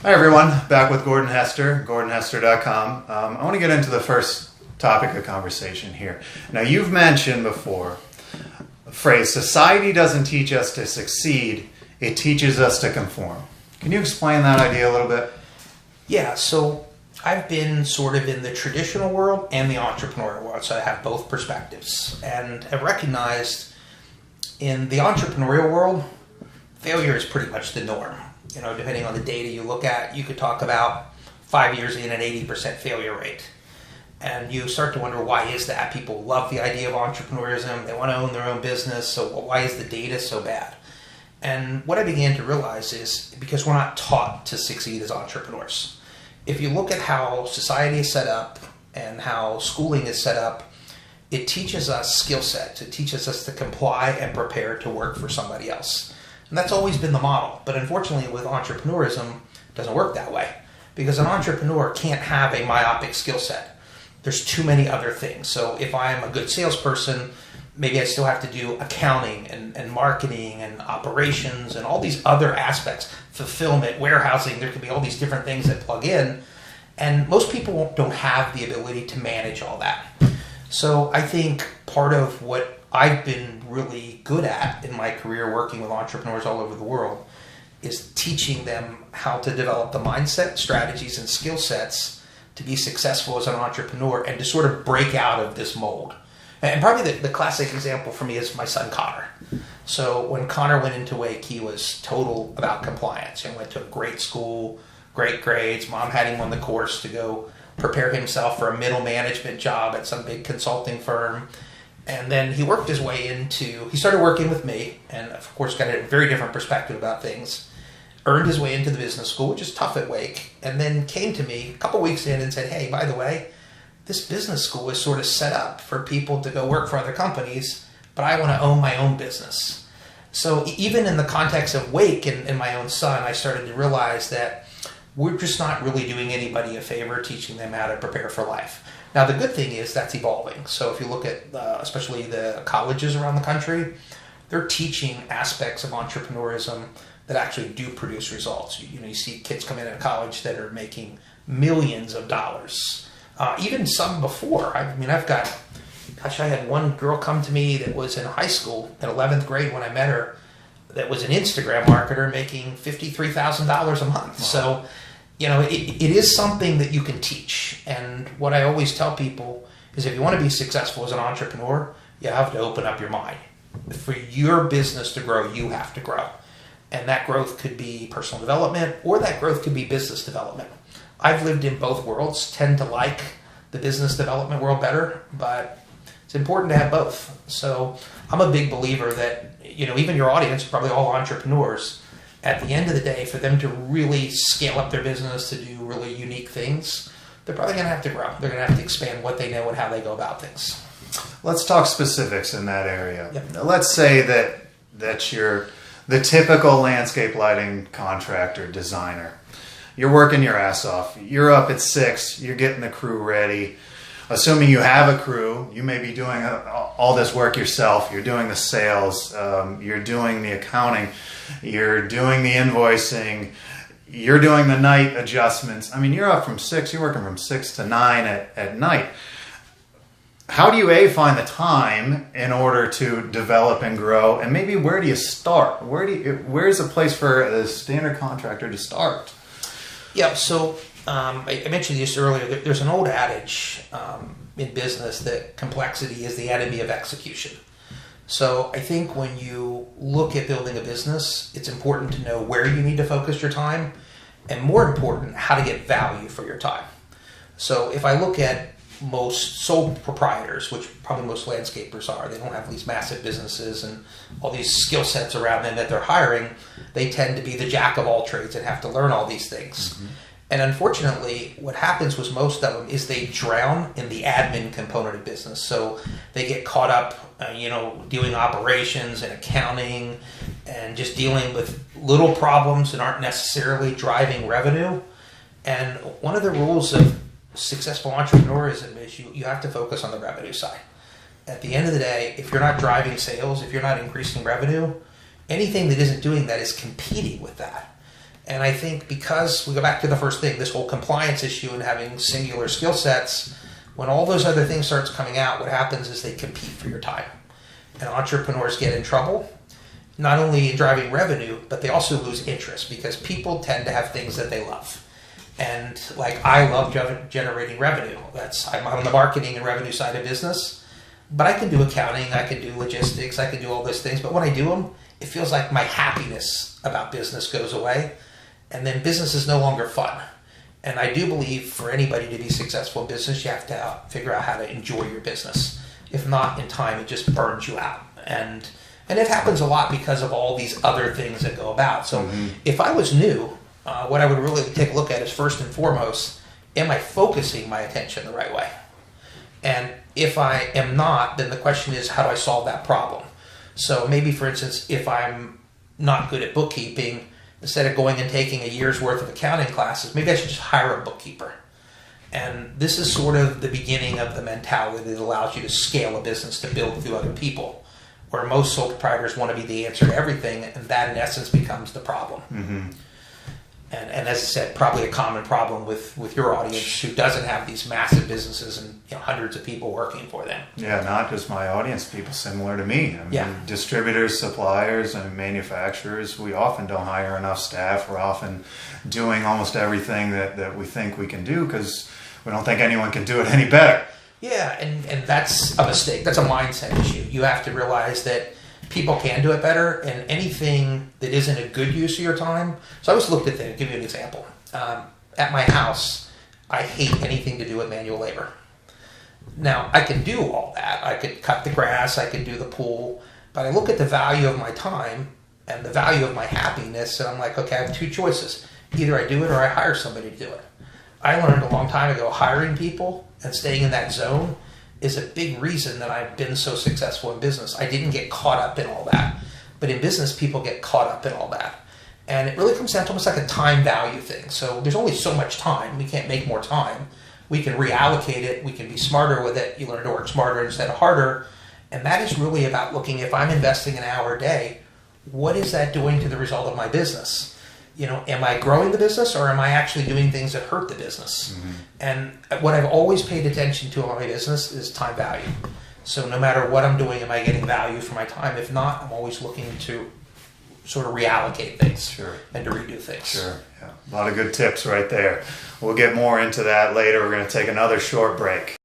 Hi everyone, back with Gordon Hester, gordonhester.com. I want to get into the first topic of conversation here. Now you've mentioned before the phrase, society doesn't teach us to succeed, it teaches us to conform. Can you explain that idea a little bit? Yeah, so I've been sort of in the traditional world and the entrepreneurial world, so I have both perspectives. And I've recognized in the entrepreneurial world, failure is pretty much the norm. You know, depending on the data you look at, you could talk about 5 years in an 80% failure rate. And you start to wonder, why is that? People love the idea of entrepreneurism. They want to own their own business. So why is the data so bad? And what I began to realize is because we're not taught to succeed as entrepreneurs. If you look at how society is set up and how schooling is set up, it teaches us skill sets. It teaches us to comply and prepare to work for somebody else. And that's always been the model. But unfortunately, with entrepreneurism, it doesn't work that way. Because an entrepreneur can't have a myopic skill set. There's too many other things. So if I'm a good salesperson, maybe I still have to do accounting and marketing and operations and all these other aspects, fulfillment, warehousing. There could be all these different things that plug in. And most people don't have the ability to manage all that. So I think part of what I've been really good at in my career working with entrepreneurs all over the world is teaching them how to develop the mindset, strategies, and skill sets to be successful as an entrepreneur and to sort of break out of this mold. And probably the classic example for me is my son Connor. So when Connor went into Wake, he was total about compliance and went to a great school, great grades. Mom had him on the course to go prepare himself for a middle management job at some big consulting firm. And then he worked his way he started working with me, and of course got a very different perspective about things, earned his way into the business school, which is tough at Wake, and then came to me a couple weeks in and said, hey, by the way, this business school is sort of set up for people to go work for other companies, but I want to own my own business. So even in the context of Wake and my own son, I started to realize that we're just not really doing anybody a favor teaching them how to prepare for life. Now, the good thing is that's evolving. So if you look at especially the colleges around the country, they're teaching aspects of entrepreneurism that actually do produce results. You see kids come in at college that are making millions of dollars. Even some before. I had one girl come to me that was in high school in 11th grade when I met her that was an Instagram marketer making $53,000 a month. Wow. So, it is something that you can teach. And what I always tell people is if you want to be successful as an entrepreneur, you have to open up your mind. For your business to grow, you have to grow. And that growth could be personal development or that growth could be business development. I've lived in both worlds, tend to like the business development world better, but it's important to have both. So I'm a big believer that, even your audience, probably all entrepreneurs, at the end of the day, for them to really scale up their business, to do really unique things, they're probably going to have to grow. They're going to have to expand what they know and how they go about things. Let's talk specifics in that area. Yep. Let's say that you're the typical landscape lighting contractor, designer. You're working your ass off. You're up at 6. You're getting the crew ready. Assuming you have a crew, you may be doing all this work yourself. You're doing the sales. You're doing the accounting. You're doing the invoicing. You're doing the night adjustments. I mean, you're up from 6. You're working from 6 to 9 at night. How do you, find the time in order to develop and grow? And maybe where do you start? Where's a place for a standard contractor to start? Yeah, so I mentioned this earlier. There's an old adage in business that complexity is the enemy of execution. So I think when you look at building a business, it's important to know where you need to focus your time, and more important, how to get value for your time. So if I look at most sole proprietors, which probably most landscapers are, they don't have these massive businesses and all these skill sets around them that they're hiring. They tend to be the jack of all trades and have to learn all these things. Mm-hmm. And unfortunately, what happens with most of them is they drown in the admin component of business. So they get caught up, doing operations and accounting and just dealing with little problems that aren't necessarily driving revenue. And one of the rules of successful entrepreneurism is you have to focus on the revenue side. At the end of the day, if you're not driving sales, if you're not increasing revenue, anything that isn't doing that is competing with that. And I think because we go back to the first thing, this whole compliance issue and having singular skill sets, when all those other things starts coming out, what happens is they compete for your time. And entrepreneurs get in trouble, not only in driving revenue, but they also lose interest because people tend to have things that they love. And like I love generating revenue. I'm on the marketing and revenue side of business, but I can do accounting, I can do logistics, I can do all those things. But when I do them, it feels like my happiness about business goes away. And then business is no longer fun. And I do believe for anybody to be successful in business, you have to figure out how to enjoy your business. If not, in time, it just burns you out. And it happens a lot because of all these other things that go about. So if I was new, what I would really take a look at is first and foremost, am I focusing my attention the right way? And if I am not, then the question is, how do I solve that problem? So maybe, for instance, if I'm not good at bookkeeping, instead of going and taking a year's worth of accounting classes, maybe I should just hire a bookkeeper. And this is sort of the beginning of the mentality that allows you to scale a business to build through other people, where most sole proprietors want to be the answer to everything, and that in essence becomes the problem. And as I said, probably a common problem with your audience who doesn't have these massive businesses and hundreds of people working for them. Yeah, not just my audience, people similar to me. I mean, distributors, suppliers, and manufacturers, we often don't hire enough staff. We're often doing almost everything that we think we can do because we don't think anyone can do it any better. Yeah, and that's a mistake. That's a mindset issue. You have to realize that people can do it better, and anything that isn't a good use of your time. So I always looked at that. I'll give you an example. At my house, I hate anything to do with manual labor. Now, I can do all that. I could cut the grass, I could do the pool, but I look at the value of my time and the value of my happiness, and I'm like, okay, I have two choices. Either I do it or I hire somebody to do it. I learned a long time ago, hiring people and staying in that zone is a big reason that I've been so successful in business. I didn't get caught up in all that. But in business, people get caught up in all that. And it really comes down to almost like a time value thing. So there's only so much time. We can't make more time. We can reallocate it. We can be smarter with it. You learn to work smarter instead of harder. And that is really about looking, if I'm investing an hour a day, what is that doing to the result of my business? Am I growing the business or am I actually doing things that hurt the business? And what I've always paid attention to in my business is time value. So no matter what I'm doing, am I getting value for my time? If not, I'm always looking to sort of reallocate things and to redo things. Sure, yeah. A lot of good tips right there. We'll get more into that later. We're going to take another short break.